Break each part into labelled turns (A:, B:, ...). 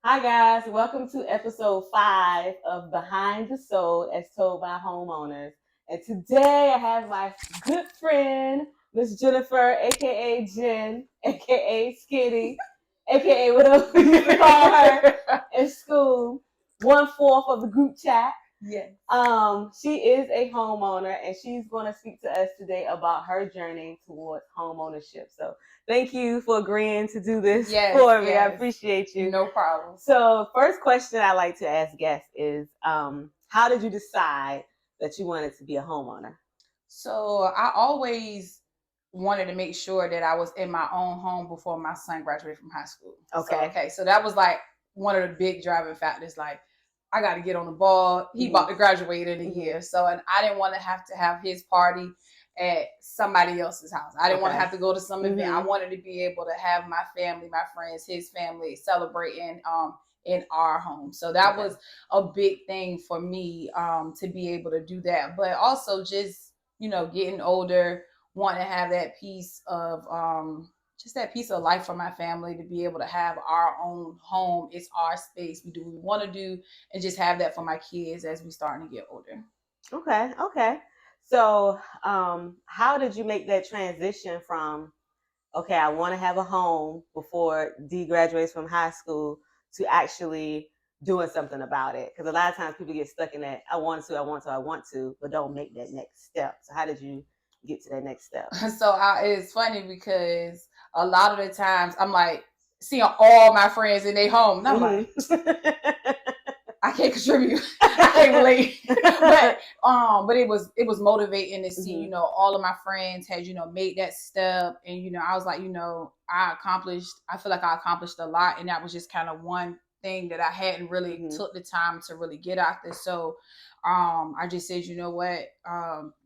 A: Hi guys, welcome to episode 5 of Behind the Soul as told by homeowners. And today I have my good friend, Miss Jennifer, aka Jen, aka Skitty, aka whatever we used to call her in school, 1/4 of the group chat.
B: Yes.
A: She is a homeowner and she's going to speak to us today about her journey towards home ownership. So thank you for agreeing to do this for me. I appreciate you.
B: No problem.
A: So first question I like to ask guests is, how did you decide that you wanted to be a homeowner?
B: So I always wanted to make sure that I was in my own home before my son graduated from high school.
A: Okay.
B: So that was like one of the big driving factors. Like, I got to get on the ball. He about to graduate in a year. So, and I didn't want to have his party at somebody else's house. I didn't want to have to go to some event. I wanted to be able to have my family, my friends, his family celebrating in our home. So that was a big thing for me to be able to do that. But also just, getting older, wanting to have that piece of just that piece of life for my family, to be able to have our own home. It's our space. We do what we want to do, and just have that for my kids as we starting to get older.
A: Okay. So how did you make that transition from, okay, I want to have a home before D graduates from high school, to actually doing something about it? Because a lot of times people get stuck in that, I want to, but don't make that next step. So how did you get to that next step?
B: So it's funny because a lot of the times I'm like seeing all my friends in their home, and I'm like, I can't contribute. I can't relate. but it was motivating to see, all of my friends had, made that step. And, I was like, I feel like I accomplished a lot. And that was just kind of one thing that I hadn't really took the time to really get after. So I just said, you know what,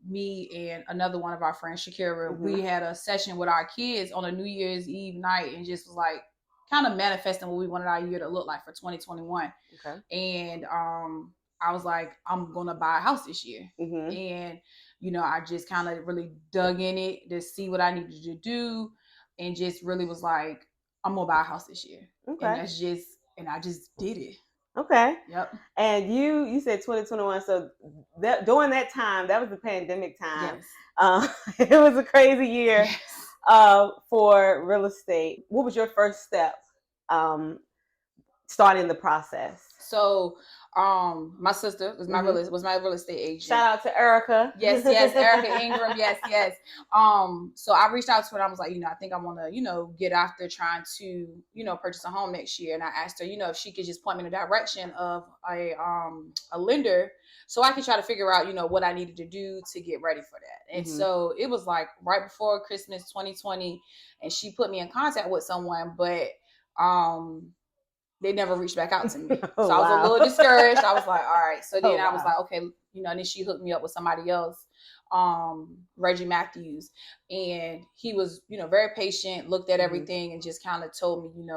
B: me and another one of our friends, Shakira, we had a session with our kids on a New Year's Eve night, and just was like kind of manifesting what we wanted our year to look like for 2021.
A: Okay.
B: And I was like, I'm gonna buy a house this year. And I just kind of really dug in it to see what I needed to do, and just really was like, I'm gonna buy a house this year.
A: Okay.
B: And I just did it.
A: Okay.
B: Yep.
A: And you said 2021. So during that time, that was the pandemic time.
B: Yes.
A: It was a crazy year.
B: Yes.
A: For real estate. What was your first step starting the process?
B: So my sister was my real estate agent.
A: Shout out to Erica.
B: Yes, Erica Ingram. Yes. So I reached out to her and I was like, I think I want to, get after trying to, purchase a home next year. And I asked her, if she could just point me in the direction of a lender, so I could try to figure out, what I needed to do to get ready for that. And so it was like right before Christmas 2020, and she put me in contact with someone, but they never reached back out to me. So I was a little discouraged. I was like, all right. So then I was like, okay, and then she hooked me up with somebody else, Reggie Matthews. And he was, very patient, looked at everything and just kind of told me,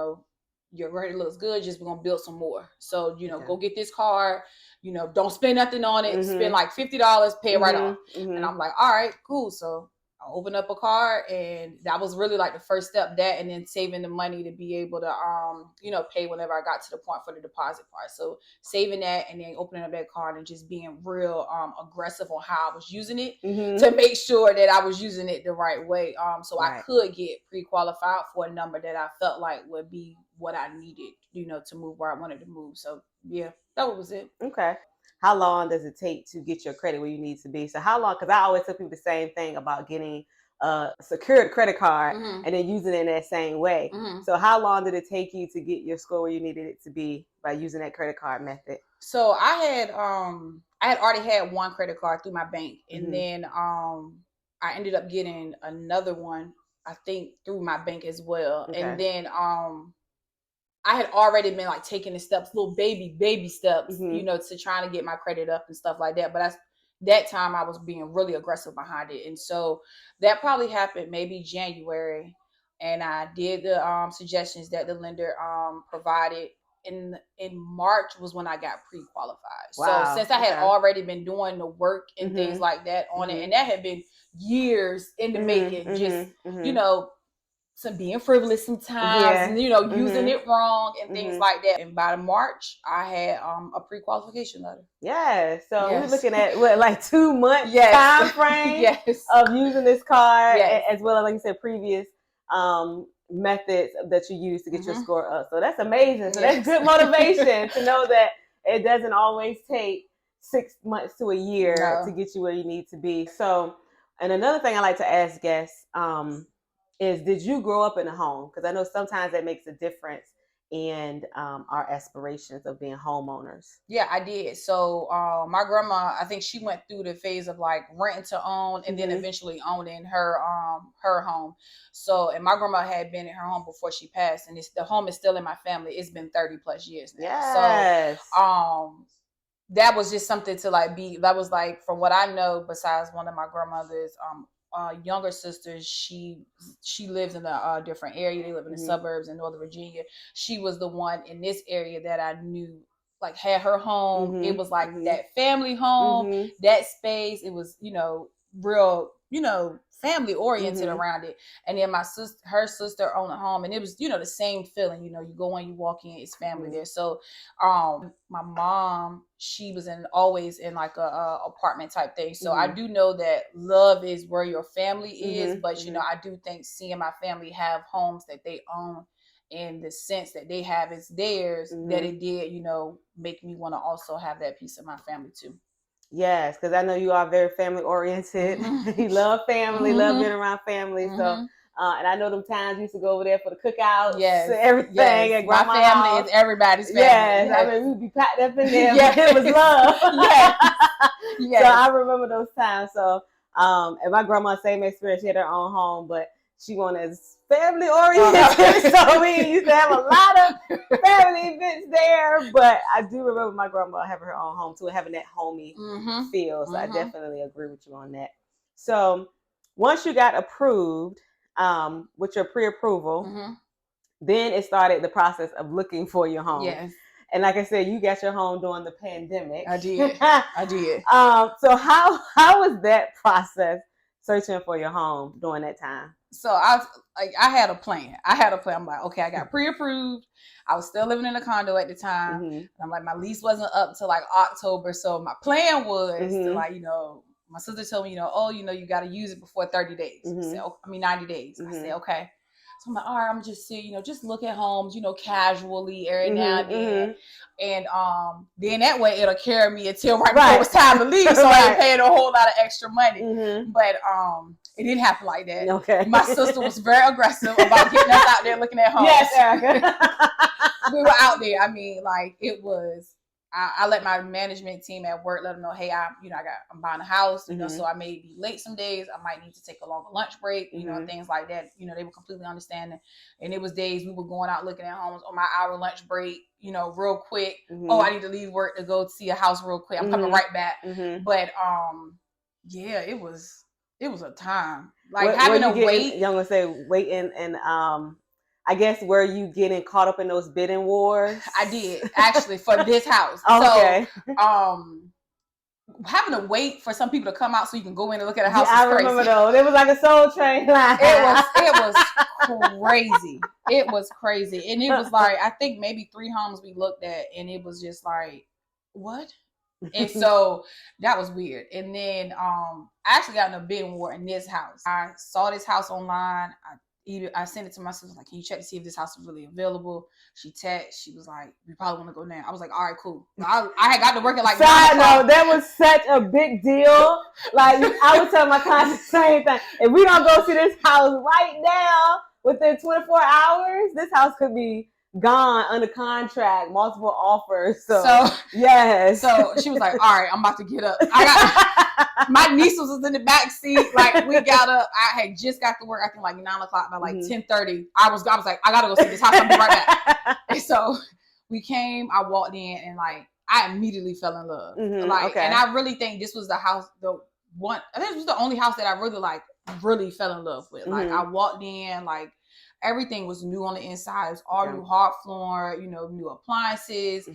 B: your credit looks good, just we're gonna build some more. So, go get this card, don't spend nothing on it, spend like $50, pay it right off. And I'm like, all right, cool. So I opened up a card, and that was really like the first step, that, and then saving the money to be able to pay whenever I got to the point for the deposit part. So saving that, and then opening up that card, and just being real aggressive on how I was using it to make sure that I was using it the right way. So I could get pre-qualified for a number that I felt like would be what I needed, to move where I wanted to move. So yeah, that was it.
A: Okay. How long does it take to get your credit where you need to be? So how long, because I always tell people the same thing about getting a secured credit card and then using it in that same way. So how long did it take you to get your score where you needed it to be by using that credit card method?
B: So I had already had one credit card through my bank, and then I ended up getting another one, I think, through my bank as well. Okay. And then I had already been like taking the steps, little baby steps, to trying to get my credit up and stuff like that. But that time I was being really aggressive behind it. And so that probably happened maybe January. And I did the suggestions that the lender provided. In March was when I got pre-qualified. Wow. So since I had already been doing the work and things like that on it, and that had been years in the making, just, some being frivolous sometimes, and using it wrong and things like that. And by March, I had a pre-qualification letter.
A: Yeah, so we're looking at what, like 2 months time frame of using this card, as well as, like you said, previous methods that you use to get your score up. So that's amazing. So that's good motivation to know that it doesn't always take 6 months to a year to get you where you need to be. So, and another thing I like to ask guests is, did you grow up in a home? Because I know sometimes that makes a difference in our aspirations of being homeowners.
B: Yeah, I did. So my grandma, I think she went through the phase of like renting to own and then eventually owning her home. So, and my grandma had been in her home before she passed, and the home is still in my family. It's been 30 plus years now.
A: Yes.
B: So that was just something to like that was like, from what I know, besides one of my grandmother's younger sisters, she lives in a different area. They live in the suburbs in Northern Virginia. She was the one in this area that I knew like had her home. It was like that family home, that space. It was, real, family oriented around it. And then her sister owned a home, and it was, the same feeling. You go in, you walk in, it's family there. So my mom, she was always in like a apartment type thing. So I do know that love is where your family is, but I do think seeing my family have homes that they own, and the sense that they have is theirs, that it did, make me want to also have that piece of my family too.
A: Yes, because I know you are very family oriented. You love family, love being around family. So, and I know them times you used to go over there for the cookouts, everything. At
B: my family
A: house.
B: Is everybody's family.
A: Yes, I mean, we'd be packed up in there. It was love. So I remember those times. So, and my grandma, same experience. She had her own home, but she wanted family oriented. So we used to have a lot of family events there. But I do remember my grandma having her own home too, having that homey feel. So I definitely agree with you on that. So once you got approved with your pre-approval, then it started the process of looking for your home.
B: Yes.
A: And like I said, you got your home during the pandemic.
B: I did. I did.
A: So how was that process, searching for your home during that time?
B: So I had a plan. I'm like, okay, I got pre-approved. I was still living in a condo at the time. And I'm like, my lease wasn't up until like October. So my plan was to like, my sister told me, you got to use it before 30 days. I said, 90 days. I said, okay. So I'm like, all right, I'm just see, just look at homes, casually every now and then. And then that way it'll carry me until before it's time to leave. So I ain't paying a whole lot of extra money. But it didn't happen like that.
A: Okay.
B: My sister was very aggressive about getting us out there looking at homes.
A: Yes, Erica.
B: We were out there. I mean, like it was. I let my management team at work let them know, hey, I'm buying a house, so I may be late some days. I might need to take a longer lunch break, things like that. They were completely understanding. And it was days we were going out looking at homes on my hour lunch break, real quick. Oh, I need to leave work to go see a house real quick. I'm coming right back. But it was a time. Like having to wait.
A: I'm gonna say waiting and I guess, were you getting caught up in those bidding wars?
B: I did, actually, for this house.
A: Okay.
B: So, having to wait for some people to come out so you can go in and look at a house.
A: I remember those. It was like a Soul Train line.
B: It was crazy. It was crazy, and it was like, I think maybe 3 homes we looked at, and it was just like, what? And so that was weird. And then I actually got in a bidding war in this house. I saw this house online. I sent it to my sister, like, can you check to see if this house is really available? She texted. She was like, we probably want to go now. I was like, all right, cool. I had got to work at like
A: Side note, that was such a big deal. Like, I would tell my clients the same thing. If we don't go see this house right now within 24 hours, this house could be gone under contract, multiple offers. So yes.
B: So she was like, all right, I'm about to get up. My niece was in the back seat. Like, we got up. I had just got to work, I think like 9 o'clock. By like 10:30, I was like, I gotta go see this house. I'll be right back. And so we came, I walked in, and like I immediately fell in love. And I really think this was the house, I think this was the only house that I really fell in love with. Like, I walked in, like, everything was new on the inside. It was all new hard floor, you know, new appliances.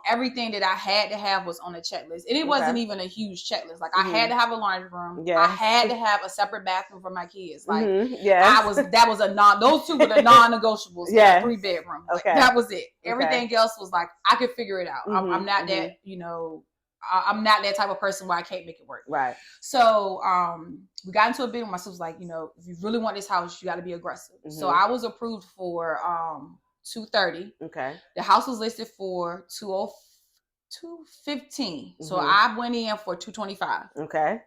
B: Everything that I had to have was on the checklist. And it wasn't even a huge checklist. Like I had to have a laundry room. I had to have a separate bathroom for my kids. Like that was those two were the non-negotiables in a 3-bedroom. Like, that was it. Everything else was like, I could figure it out. I'm not that, you know, I'm not that type of person where I can't make it work.
A: Right.
B: So we got into a bid. My sister was like, you know, if you really want this house, you got to be aggressive. So I was approved for $230.
A: Okay.
B: The house was listed for $215. So I went in for $225.
A: Okay.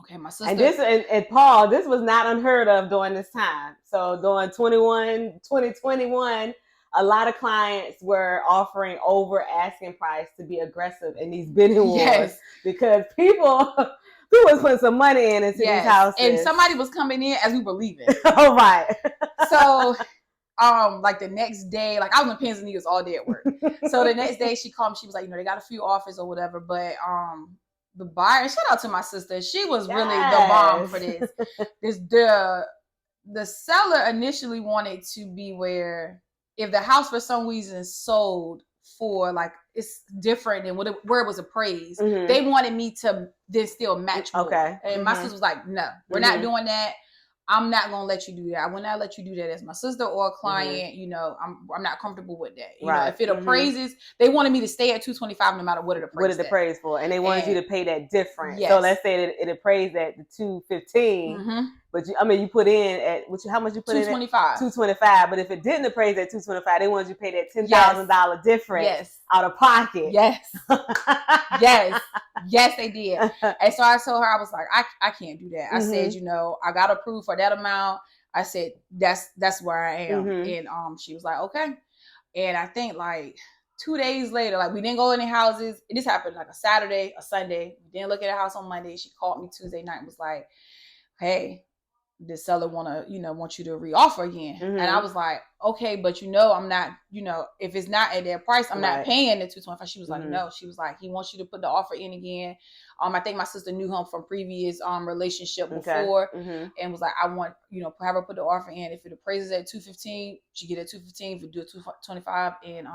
B: Okay, my sister.
A: And this and Paul, this was not unheard of during this time. So during 2021. A lot of clients were offering over asking price to be aggressive in these bidding wars because people was putting some money into these houses.
B: And somebody was coming in as we were leaving.
A: Oh, right.
B: So, like the next day, like I was in pins and needles all day at work. So the next day she called me, she was like, you know, they got a few offers or whatever, but the buyer, shout out to my sister, she was really the bomb for this. The seller initially wanted to be where if the house for some reason sold for like it's different than where it was appraised, they wanted me to then still match more. Okay. And my sister was like, no, we're not doing that. I'm not gonna let you do that. I will not let you do that as my sister or a client. You know, I'm not comfortable with that. You know, if it appraises, they wanted me to stay at $225 no matter what it appraised.
A: What it appraised for, and they wanted you to pay that difference. So let's say that it appraised at the $215, but you put in at how much you put in? $225. $225. But if it didn't appraise at $225, they wanted you to pay that $10,000 difference out of pocket.
B: Yes, they did. And so I told her, I was like, I can't do that. I said, you know, I got approved for that amount. I said, that's where I am. And she was like, okay. And I think like 2 days later, like we didn't go in the houses. This happened like a Saturday, a Sunday. We didn't look at the house on Monday. She called me Tuesday night and was like, hey, the seller want you to reoffer again. And I was like, okay, but you know, I'm not, you know, if it's not at their price, I'm not paying the $225. She was like, no. She was like, he wants you to put the offer in again. I think my sister knew him from previous relationship before, and was like, I want, you know, have her put the offer in. If it appraises at $215, she get it $215. If it do it $225, and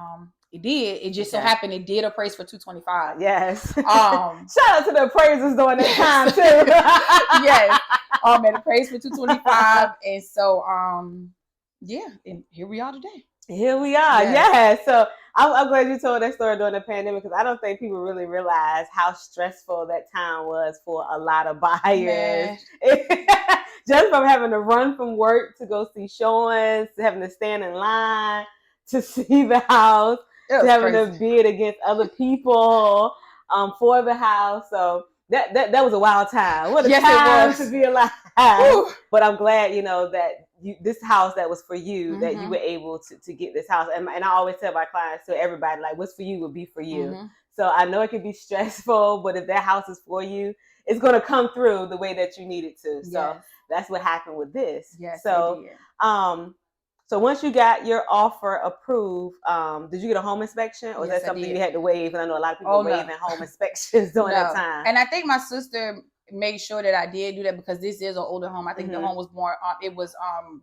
B: it did. It just so happened it did appraise for $225.
A: Yes. Shout out to the appraisers during that time too.
B: Yes. It appraised for $225, and so and here we are today.
A: Here we are. Yes. So I'm glad you told that story during the pandemic, because I don't think people really realize how stressful that time was for a lot of buyers. Just from having to run from work to go see showings, to having to stand in line to see the house, to having to bid against other people for the house. So that was a wild time. What a time to be alive. But I'm glad, you know, that this house that was for you, that you were able to get this house. And I always tell my clients, to everybody, like, what's for you will be for you. So I know it can be stressful, but if that house is for you, it's going to come through the way that you need it to. So that's what happened with this.
B: Yes.
A: So, so once you got your offer approved, did you get a home inspection, or is that something you had to waive? And I know a lot of people waiving home inspections during that time.
B: And I think my sister made sure that I did do that, because this is an older home. I think the home was born, it was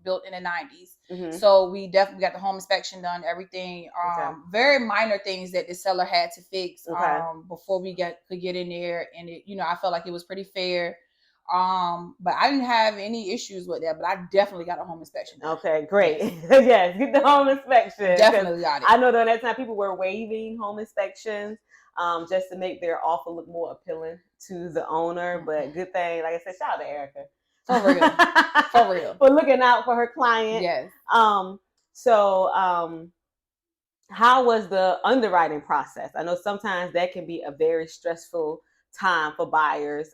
B: built in the 90s. So we definitely got the home inspection done, everything. Very minor things that the seller had to fix before we could get in there. And it, you know, I felt like it was pretty fair. But I didn't have any issues with that, but I definitely got a home inspection done.
A: Okay, great. Yes, get the home inspection.
B: Definitely got it.
A: I know during that time people were waiving home inspections just to make their offer look more appealing to the owner. But good thing, like I said, shout out to Erica.
B: For real. For real.
A: For looking out for her client.
B: Yes.
A: So how was the underwriting process? I know sometimes that can be a very stressful time for buyers,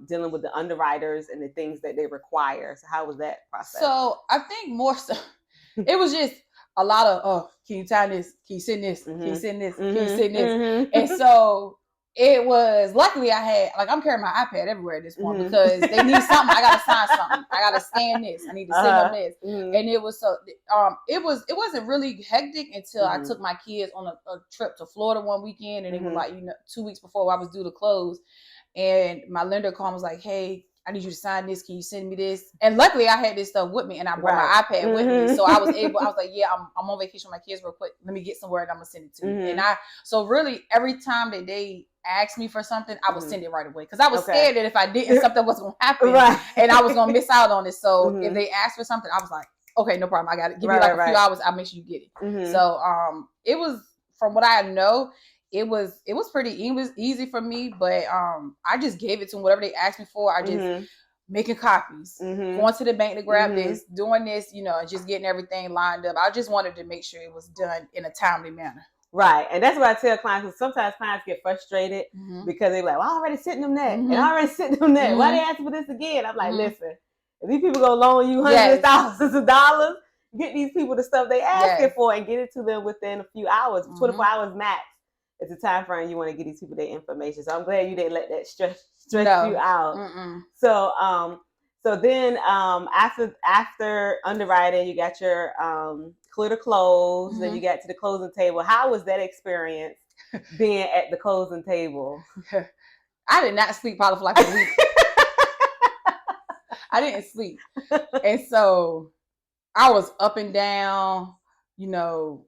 A: dealing with the underwriters and the things that they require. So how was that process?
B: So I think more so, it was just a lot of, can you sign this? Can you send this? Can you send this? Can you send this? And so it was, luckily I had, like, I'm carrying my iPad everywhere at this point, because they need something. I got to sign something. I got to scan this. I need to send them this. And it was so, it wasn't really hectic until I took my kids on a trip to Florida one weekend. And it was like, 2 weeks before I was due to close. And my lender called and was like, hey, I need you to sign this. Can you send me this? And luckily I had this stuff with me and I brought
A: Right.
B: my iPad with me. So I was like, yeah, I'm on vacation with my kids real quick. Let me get somewhere and I'm going to send it to you. And so really every time that they asked me for something, I would send it right away. Because I was scared that if I didn't, something was going to happen.
A: Right.
B: And I was going to miss out on it. So if they asked for something, I was like, okay, no problem. I got it. Give me like a few hours. I'll make sure you get it. So it was, from what I know, it was pretty easy for me, but I just gave it to them, whatever they asked me for. I just making copies, going to the bank to grab this, doing this, you know, and just getting everything lined up. I just wanted to make sure it was done in a timely manner.
A: Right. And that's what I tell clients, because sometimes clients get frustrated because they're like, well, I already sent them that. And I already sent them that. Why they asking for this again? I'm like, listen, if these people gonna loan you hundreds of thousands of dollars, get these people the stuff they asking for and get it to them within a few hours, 24 hours max. It's a time frame you want to get these people their information. So I'm glad you didn't let that stress you out. So then after underwriting, you got your clear to close, then you got to the closing table. How was that experience being at the closing table?
B: I did not sleep probably for like a week. I didn't sleep. And so I was up and down, you know,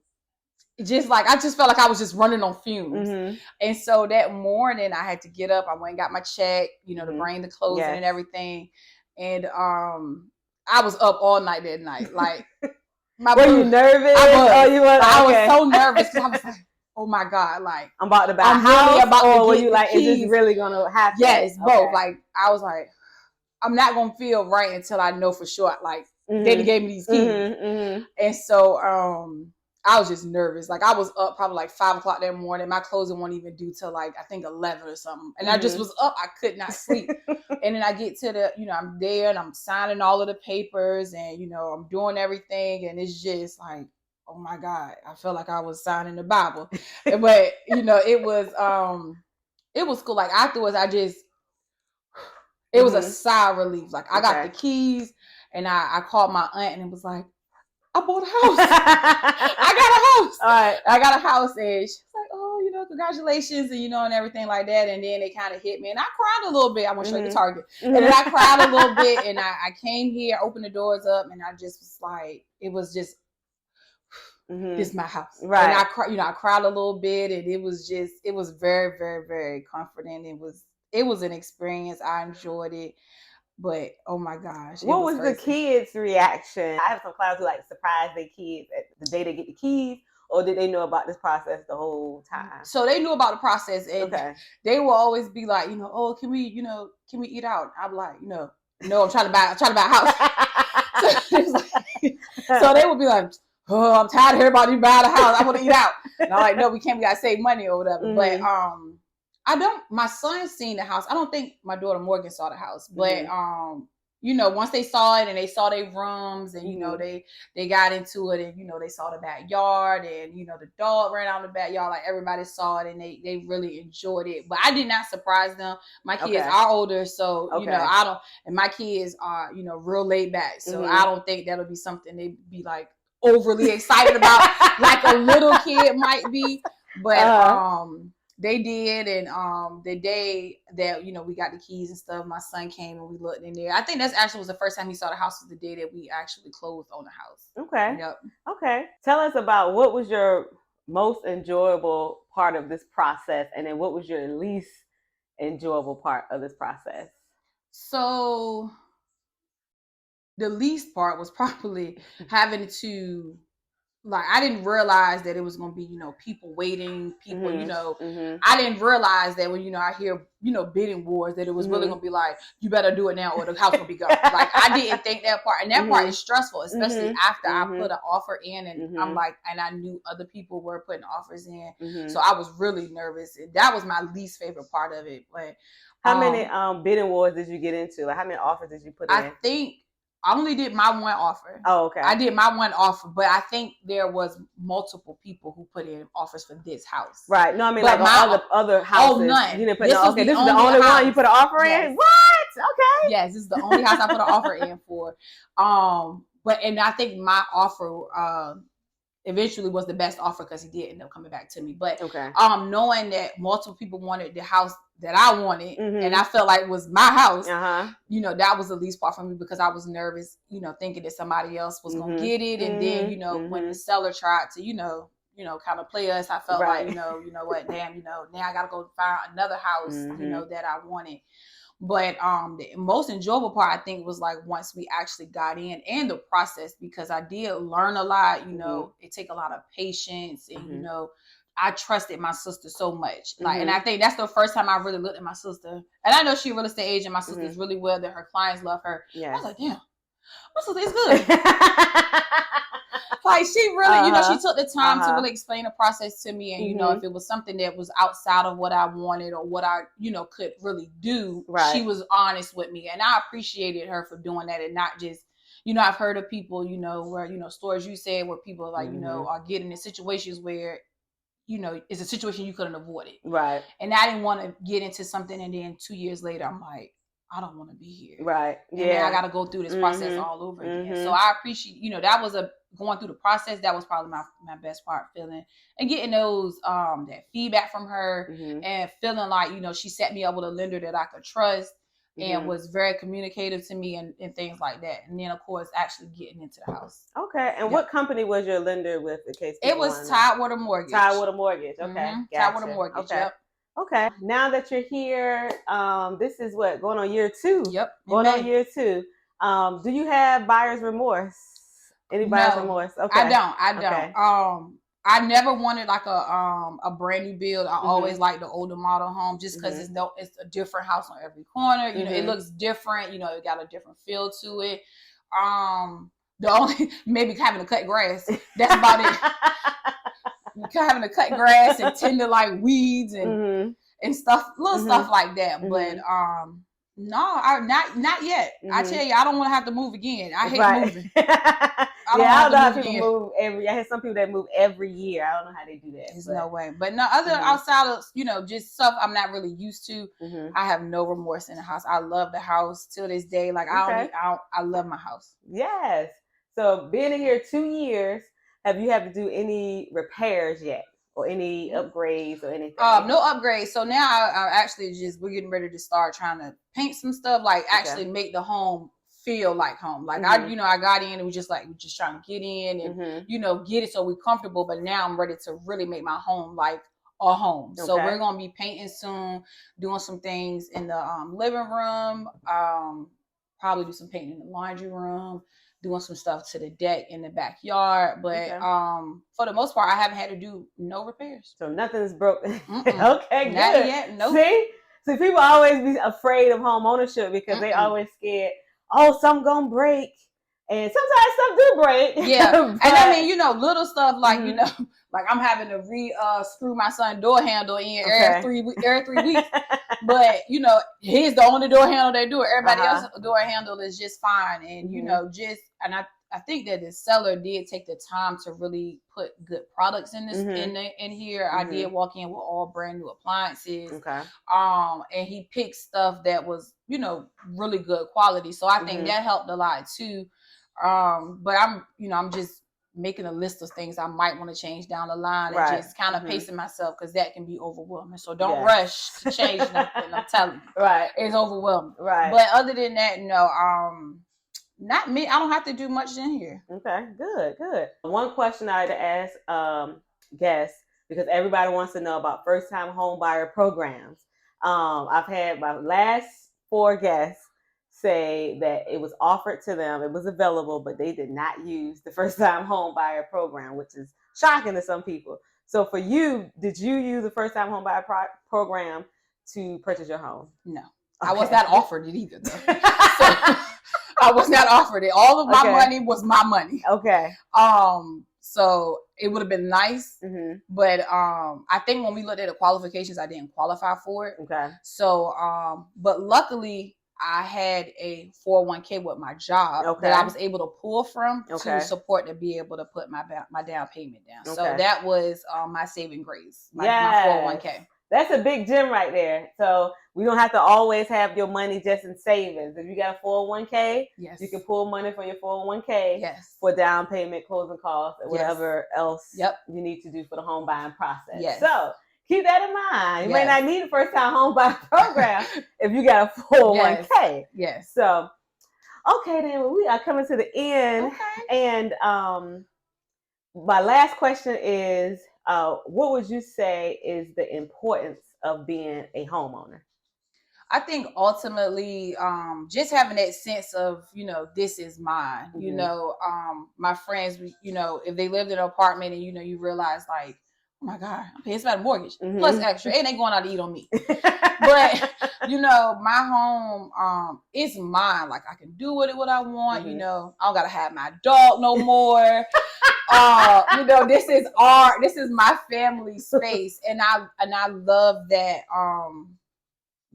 B: just like, I just felt like I was just running on fumes. And so that morning I had to get up. I went and got my check, you know, to bring the closing and everything. And I was up all night that night. Like,
A: were you nervous?
B: I was so nervous because I was like, oh my God, like
A: I'm about to buy a house,
B: really about
A: or
B: to
A: were
B: get
A: you like,
B: keys.
A: is this really gonna happen?
B: Yes, both. Like, I was like, I'm not gonna feel right until I know for sure. Like, they gave me these keys. And so I was just nervous. Like, I was up probably like 5 o'clock that morning. My closing wasn't even due till like, I think 11 or something. And I just was up. I could not sleep. And then I get to the, you know, I'm there and I'm signing all of the papers and, you know, I'm doing everything. And it's just like, oh my God, I felt like I was signing the Bible. But, you know, it was cool. Like, afterwards, it was a sigh of relief. Like, I got the keys and I called my aunt and it was like, I bought a house. I got a house.
A: All right.
B: I got a house. And she's like, oh, you know, congratulations. And, you know, and everything like that. And then they kind of hit me. And I cried a little bit. I went straight to Target. And then I cried a little bit. And I came here, opened the doors up. And I just was like, it was just, this is my house.
A: Right.
B: And I cried a little bit. And it was very, very, very comforting. It was an experience. I enjoyed it. But oh my gosh.
A: What was the kids' reaction? I have some clients who like surprise their kids at the day they get the keys, or did they know about this process the whole time?
B: So they knew about the process, and they will always be like, you know, oh, can we eat out? I'm like, no, I'm trying to buy a house. So they would be like, oh, I'm tired of hearing about you buying a house. I want to eat out. And I'm like, no, we can't. We gotta save money or whatever. But my son seen the house. I don't think my daughter Morgan saw the house, but you know, once they saw it and they saw their rooms and, you know, they got into it and, you know, they saw the backyard and, you know, the dog ran out in the backyard, like everybody saw it and they really enjoyed it. But I did not surprise them. My kids are older, so, you know, and my kids are, you know, real laid back. So I don't think that'll be something they'd be like overly excited about like a little kid might be. But, they did, and the day that, you know, we got the keys and stuff, my son came and we looked in there. I think that's actually was the first time he saw the house, was the day that we actually closed on the house.
A: Okay.
B: Yep.
A: Okay. Tell us about what was your most enjoyable part of this process, and then what was your least enjoyable part of this process?
B: So the least part was probably having to, like, I didn't realize that it was going to be, you know, people waiting, people, you know, I didn't realize that when, you know, I hear, you know, bidding wars, that it was really going to be like, you better do it now or the house will be gone. Like, I didn't think that part. And that part is stressful, especially after I put an offer in and I'm like, and I knew other people were putting offers in. So I was really nervous. That was my least favorite part of it. But
A: how many bidding wars did you get into? Like, how many offers did you put in?
B: I think I only did my one offer.
A: Oh, okay.
B: I did my one offer, but I think there was multiple people who put in offers for this house.
A: Right. No, I mean, but like other houses.
B: Oh, none.
A: You didn't put this is the only one you put an offer in? What? Okay.
B: Yes, this is the only house I put an offer in for. But I think my offer eventually was the best offer because he did end up coming back to me. But
A: Okay.
B: Knowing that multiple people wanted the house that I wanted, and I felt like it was my house, you know, that was the least part for me because I was nervous, you know, thinking that somebody else was gonna get it, and then, you know, when the seller tried to, you know, kind of play us, I felt like, you know what, damn, you know, now I gotta go find another house, you know, that I wanted. But the most enjoyable part, I think, was like once we actually got in and the process, because I did learn a lot. You know, it take a lot of patience, and you know, I trusted my sister so much. Like, and I think that's the first time I really looked at my sister. And I know she a real estate agent. My sister's really well, that her clients love her. I was like, damn, my sister is good. Like, she really, you know, she took the time to really explain the process to me. And, you know, if it was something that was outside of what I wanted or what I, you know, could really do, she was honest with me. And I appreciated her for doing that, and not just, you know, I've heard of people, you know, where, you know, stories you said where people like, you know, are getting in situations where, you know, it's a situation you couldn't avoid it. Right. And I didn't want to get into something, and then 2 years later, I'm like, I don't want to be here. Right. And then I got to go through this process all over again. So I appreciate, you know, that was going through the process. That was probably my best part, feeling and getting those, that feedback from her, and feeling like, you know, she set me up with a lender that I could trust, and was very communicative to me, and things like that. And then, of course, actually getting into the house. Okay. And what company was your lender with, in case it was Tidewater Mortgage. Tidewater Mortgage. Okay. Tidewater Mortgage. Okay. Yep. Okay. Now that you're here, this is what, going on year 2. Yep. Going on year 2. Do you have buyer's remorse? Any buyer's remorse? Okay. I don't. Okay. I never wanted like a brand new build. I always liked the older model home, just because it's a different house on every corner. You know, it looks different. You know, it got a different feel to it. The only, maybe having to cut grass. That's about it. Having to cut grass and tend to like weeds and stuff, little stuff like that. But no, not yet. I tell you, I don't want to have to move again. I hate moving. I don't know how people move I had some people that move every year. I don't know how they do that. There's no way. But no, other outside of, you know, just stuff I'm not really used to. I have no remorse in the house. I love the house till this day. Like, I love my house. Yes. So being in here 2 years, have you had to do any repairs yet, or any upgrades or anything? No upgrades. So now I actually we're getting ready to start trying to paint some stuff, like actually make the home feel like home. Like I got in and we're just trying to get in and you know, get it so we're comfortable. But now I'm ready to really make my home like a home. Okay. So we're gonna be painting soon, doing some things in the living room. Probably do some painting in the laundry room, doing some stuff to the deck in the backyard. But for the most part, I haven't had to do no repairs. So nothing's broken. Okay, good. Not yet. Nope. See, people always be afraid of home ownership because they always scared, oh, something gonna break. And sometimes stuff do break. Yeah. But, and I mean, you know, little stuff like, you know, like I'm having to screw my son door handle in every 3 weeks. But, you know, he's the only door handle they do. Everybody else's door handle is just fine. And, you know, and I think that the seller did take the time to really put good products in this in here. I did walk in with all brand new appliances. Okay. And he picked stuff that was, you know, really good quality. So I think that helped a lot too. But I'm just making a list of things I might want to change down the line, and just kind of pacing myself, because that can be overwhelming. So don't rush to change nothing. I'm telling you, it's overwhelming. Right. But other than that, no, not me. I don't have to do much in here. Okay, good. One question I like to ask guests, because everybody wants to know about first-time home buyer programs. I've had my last 4 guests say that it was offered to them, it was available, but they did not use the first-time home buyer program, which is shocking to some people. So for you, did you use the first-time home buyer program to purchase your home? No. Okay. I was not offered it either, though. So I was not offered it. All of my money was my money. Okay. So it would have been nice, but I think when we looked at the qualifications, I didn't qualify for it. Okay. So, but luckily, I had a 401k with my job that I was able to pull from to support, to be able to put my down payment down. So that was my saving grace, my 401k.
A: That's a big gem right there. So we don't have to always have your money just in savings. If you got a 401k,
B: yes,
A: you can pull money from your 401k
B: yes,
A: for down payment, closing costs, or
B: yes,
A: whatever else
B: yep,
A: you need to do for the home buying process.
B: yes.
A: So keep that in mind. You
B: Yes.
A: may not need a first time home buying program if you got a 401k.
B: Yes. Yes.
A: So, okay, then we are coming to the end.
B: Okay.
A: And my last question is, what would you say is the importance of being a homeowner?
B: I think ultimately, just having that sense of, this is mine.
A: Mm-hmm.
B: My friends, if they lived in an apartment and, you realize like, oh my God, I'm paying about a mortgage
A: Mm-hmm.
B: plus extra. It ain't going out to eat on me. But, my home is mine. Like I can do with it what I want.
A: Mm-hmm.
B: I don't got to have my dog no more. This is my family space. And I love that,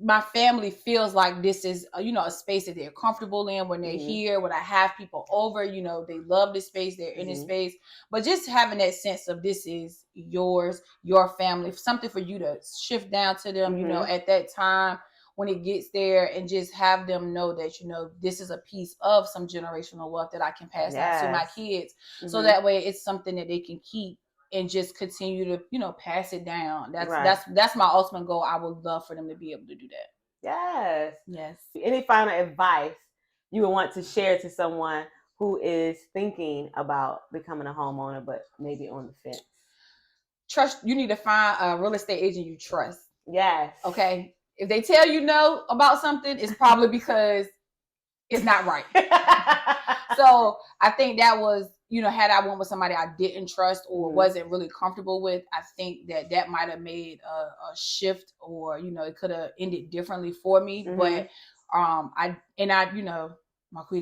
B: my family feels like this is a space that they're comfortable in when they're here. When I have people over, they love this space, they're in this space. But just having that sense of this is yours, your family, something for you to shift down to them, at that time when it gets there, and just have them know that this is a piece of some generational wealth that I can pass down to my kids. So that way it's something that they can keep and just continue to, pass it down. That's my ultimate goal. I would love for them to be able to do that.
A: Yes.
B: Yes.
A: Any final advice you would want to share to someone who is thinking about becoming a homeowner, but maybe on the fence?
B: You need to find a real estate agent you trust.
A: Yes.
B: Okay. If they tell you no about something, it's probably because it's not right. So I think that was, had I went with somebody I didn't trust or wasn't really comfortable with, I think that might have made a shift, or, it could have ended differently for me. But Marquita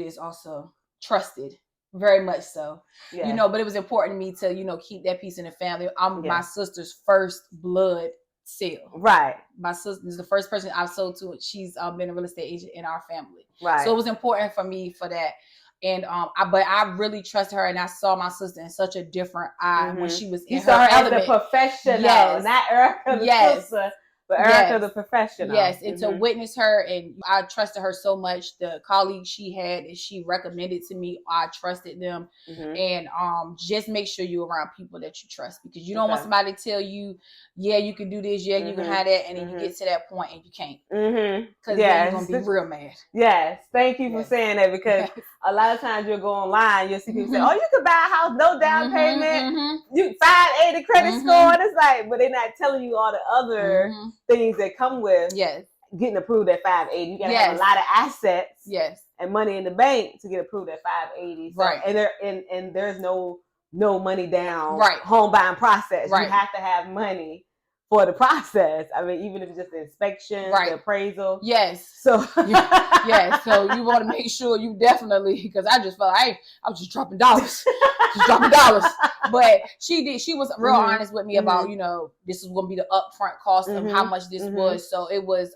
B: is also trusted, very much so. Yes. But it was important to me to, keep that piece in the family. I'm my sister's first blood sale. Right. My sister is the first person I've sold to. She's been a real estate agent in our family. Right. So it was important for me for that. And but I really trust her, and I saw my sister in such a different eye when she was in her element. As the professional, not Erica the sister, but Erica the professional. Yes, and to witness her, and I trusted her so much. The colleagues she had and she recommended to me, I trusted them. And just make sure you're around people that you trust, because you don't want somebody to tell you, yeah, you can do this, yeah, you can have that, and then you get to that point and you can't. Because then you're gonna be real mad. Yes, thank you for saying that, because a lot of times you'll go online, you'll see people say, "Oh, you can buy a house, no down payment, you 580 credit score," and it's like, but they're not telling you all the other things that come with getting approved at 580. You gotta have a lot of assets, and money in the bank to get approved at 580. So, right, and there's no money down home buying process. Right. You have to have money for the process. I mean, even if it's just the inspection, the appraisal. Yes. So yes. So you want to make sure you definitely, because I just felt I was just dropping dollars. But she was real honest with me about, this is going to be the upfront cost of how much this was. So it was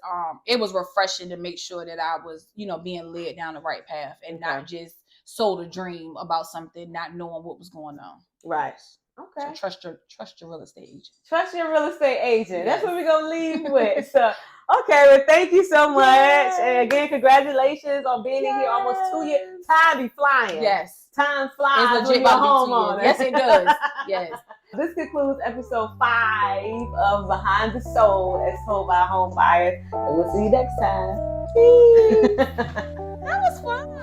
B: refreshing to make sure that I was, being led down the right path, and not just sold a dream about something, not knowing what was going on. Right. Okay. So trust your real estate agent. Trust your real estate agent. Yes. That's what we're gonna leave with. So, okay, well, thank you so much. Yes. And again, congratulations on being in here almost 2 years. Time be flying. Yes. Time flies. It's legit when you're homeowner. Yes, it does. Yes. This concludes episode 5 of Behind the Soul as told by home buyers. And we'll see you next time. That was fun.